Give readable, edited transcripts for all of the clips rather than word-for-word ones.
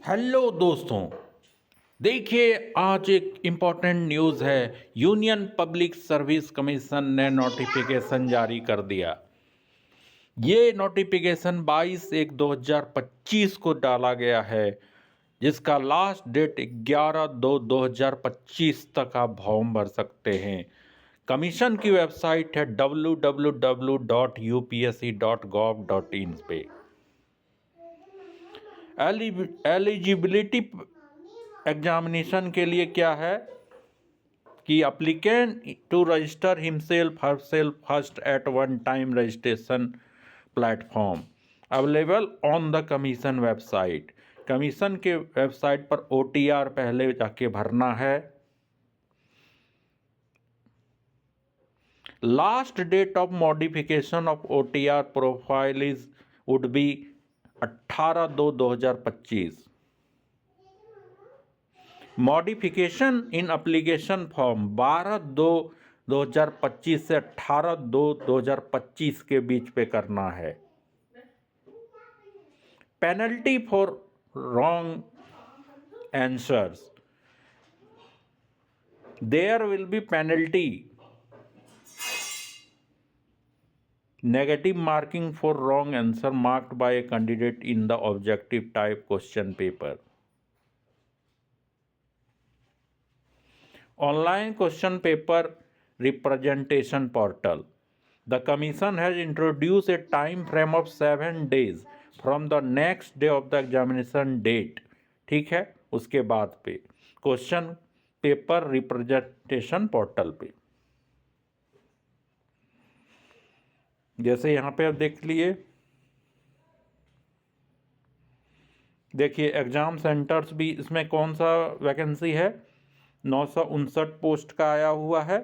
Hello दोस्तों। देखिए, आज एक इम्पॉर्टेंट न्यूज़ है। यूनियन पब्लिक सर्विस कमीशन ने नोटिफिकेशन जारी कर दिया। ये नोटिफिकेशन 22/1/2025 को डाला गया है, जिसका लास्ट डेट 11/2/2025 तक आप फॉर्म भर सकते हैं। कमीशन की वेबसाइट है www.upsc.gov.in पे। एलिजिबिलिटी एग्जामिनेशन के लिए क्या है कि applicant to register himself herself first at one time registration platform available on the commission website. Commission के वेबसाइट पर OTR पहले जाके भरना है। Last date of modification of OTR profile is would be 18/2/2025। Modification in application form 12/2/2025 से 18/2/2025 के बीच पे करना है। Penalty for wrong answers, there will be penalty negative marking for wrong answer marked by a candidate in the objective type question paper. Online question paper representation portal. The Commission has introduced a time frame of 7 days from the next day of the examination date. ठीक है, उसके बाद पे question paper representation portal पे, जैसे यहाँ पे आप देख लिए। देखिए एग्जाम सेंटर्स भी इसमें कौन सा वैकेंसी है, 959 पोस्ट का आया हुआ है।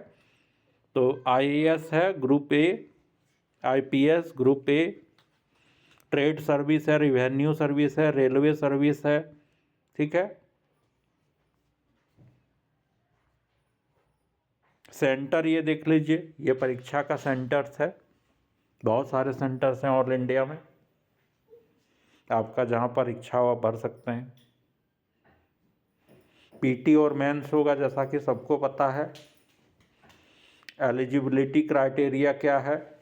तो IAS है group A, IPS group A, trade service है, रिवेन्यू सर्विस है, रेलवे सर्विस है। ठीक है, सेंटर ये देख लीजिए, ये परीक्षा का सेंटर्स है। बहुत सारे सेंटर्स हैं ऑल इंडिया में, आपका जहाँ पर इच्छा हो आप भर सकते हैं। PT और मेंस होगा, जैसा कि सबको पता है। एलिजिबिलिटी क्राइटेरिया क्या है,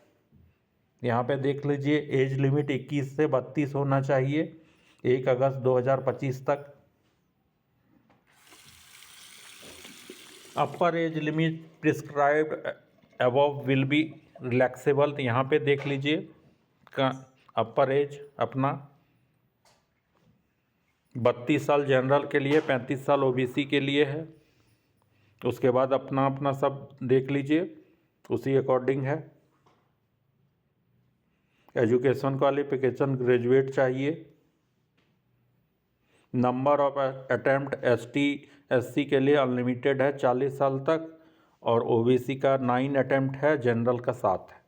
यहाँ पे देख लीजिए। एज लिमिट 21 से 32 होना चाहिए 1 अगस्त 2025 तक। अपर age limit prescribed above will be relaxable. तो यहाँ पे देख लीजिए का अपर एज अपना 32 साल जनरल के लिए, 35 साल OBC के लिए है। उसके बाद अपना अपना सब देख लीजिए, उसी अकॉर्डिंग है। एजुकेशन क्वालिफिकेशन ग्रेजुएट चाहिए। Number of attempt ST SC के लिए अनलिमिटेड है 40 साल तक, और OBC का 9 अटेम्प्ट है, जनरल का 7 है।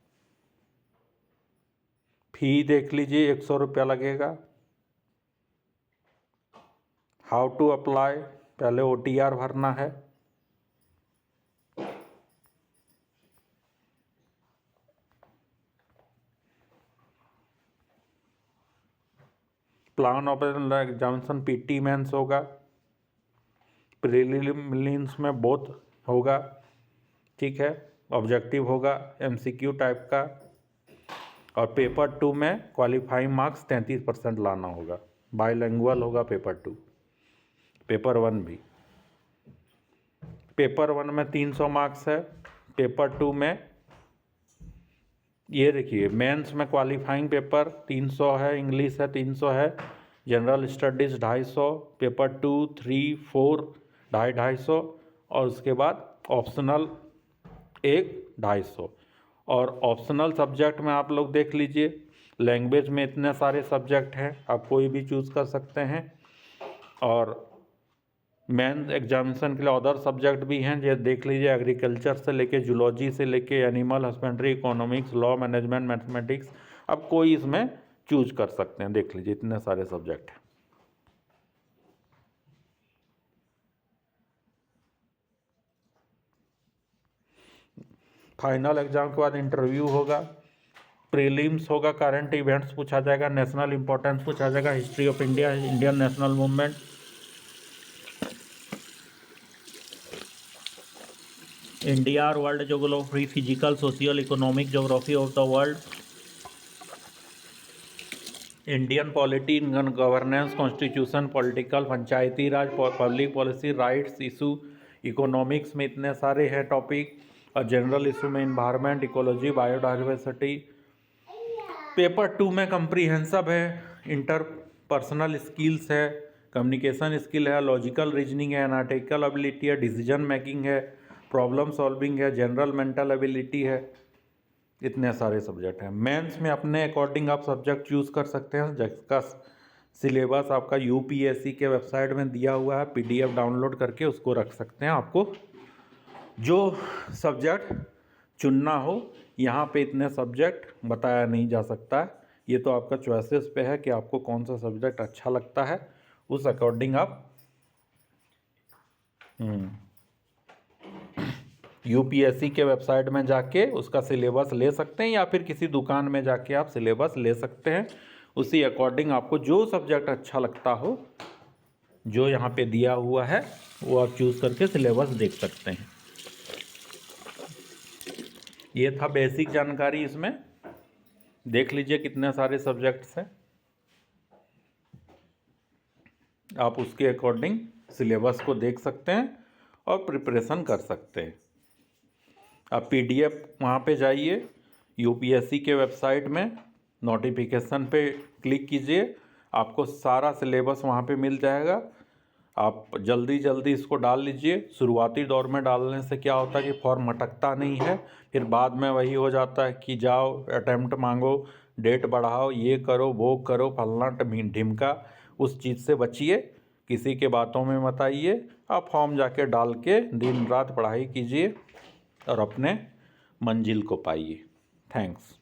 फी देख लीजिए, 100 रुपया लगेगा। हाउ टू अप्लाई, पहले OTR भरना है। Plan of examination PT mains होगा, प्रीलिम्स में बोथ होगा। ठीक है, ऑब्जेक्टिव होगा MCQ टाइप का, और पेपर 2 में क्वालिफाइंग मार्क्स 33% लाना होगा। बाइलिंगुअल होगा पेपर 2। पेपर 1 भी, पेपर 1 में 300 मार्क्स है, पेपर 2 में ये देखिए मेंस में क्वालिफाइंग पेपर 300 है, इंग्लिश है 300 है, जनरल स्टडीज़ 250, पेपर 2, 3, 4 250, और उसके बाद ऑप्शनल 250। और ऑप्शनल सब्जेक्ट में आप लोग देख लीजिए, लैंग्वेज में इतने सारे सब्जेक्ट हैं, आप कोई भी चूज़ कर सकते हैं। और मेंस एग्जामिनेशन के लिए अदर सब्जेक्ट भी हैं, ये देख लीजिए। एग्रीकल्चर से लेके जूलॉजी से लेके animal husbandry, economics, law, management, mathematics, अब कोई इसमें चूज कर सकते हैं। देख लीजिए इतने सारे सब्जेक्ट हैं। फाइनल एग्जाम के बाद इंटरव्यू होगा। प्रीलिम्स होगा, करंट इवेंट्स पूछा जाएगा, नेशनल इंपॉर्टेंस पूछा जाएगा, history of India, Indian national movement, India और world geography, physical, social, economic geography of the world, Indian polity, governance, constitution, political, Panchayati Raj, public policy, rights issue, economics में इतने सारे हैं टॉपिक, और जनरल इशू में environment, ecology, biodiversity. Paper 2 में comprehensive है, interpersonal skills है, कम्युनिकेशन स्किल है, लॉजिकल रीजनिंग है, एनालिटिकल एबिलिटी है, डिसीजन मेकिंग है, प्रॉब्लम सॉल्विंग है, जनरल मेंटल एबिलिटी है। इतने सारे सब्जेक्ट हैं। मेंस में अपने अकॉर्डिंग आप सब्जेक्ट चूज़ कर सकते हैं, जिसका सिलेबस आपका यूपीएससी के वेबसाइट में दिया हुआ है, पीडीएफ डाउनलोड करके उसको रख सकते हैं। आपको जो सब्जेक्ट चुनना हो, यहाँ पे इतने सब्जेक्ट बताया नहीं जा सकता है, ये तो आपका चॉइसेस पे है कि आपको कौन सा सब्जेक्ट अच्छा लगता है, उस अकॉर्डिंग आप यूपीएससी के वेबसाइट में जाके उसका सिलेबस ले सकते हैं, या फिर किसी दुकान में जाके आप सिलेबस ले सकते हैं। उसी अकॉर्डिंग आपको जो सब्जेक्ट अच्छा लगता हो, जो यहाँ पे दिया हुआ है, वो आप चूज़ करके सिलेबस देख सकते हैं। ये था बेसिक जानकारी। इसमें देख लीजिए कितने सारे सब्जेक्ट्स हैं, आप उसके अकॉर्डिंग सिलेबस को देख सकते हैं और प्रिपरेशन कर सकते हैं। आप पीडीएफ वहाँ पे जाइए, यूपीएससी के वेबसाइट में नोटिफिकेशन पे क्लिक कीजिए, आपको सारा सिलेबस वहाँ पे मिल जाएगा। आप जल्दी जल्दी इसको डाल लीजिए। शुरुआती दौर में डालने से क्या होता है कि फॉर्म अटकता नहीं है, फिर बाद में वही हो जाता है कि जाओ अटैम्प्ट मांगो, डेट बढ़ाओ, ये करो वो करो, फलना ढिमका। उस चीज़ से बचिए, किसी के बातों में मत आइए। आप फॉर्म जाके डाल के दिन रात पढ़ाई कीजिए और अपने मंजिल को पाइए। थैंक्स।